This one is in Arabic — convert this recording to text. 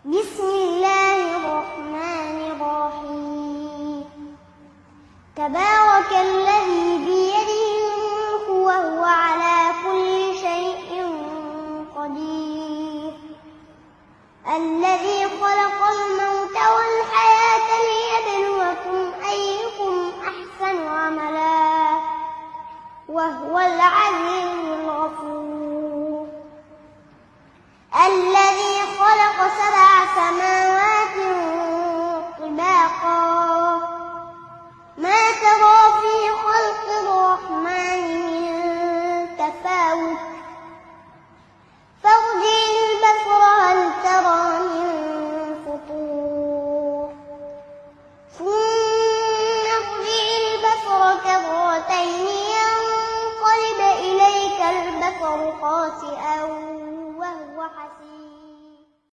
بسم الله الرحمن الرحيم. تبارك الذي بيده الملك وهو على كل شيء قدير. الذي خلق الموت والحياة ليبلوكم أيكم أحسن عملا وهو العزيز الغفور.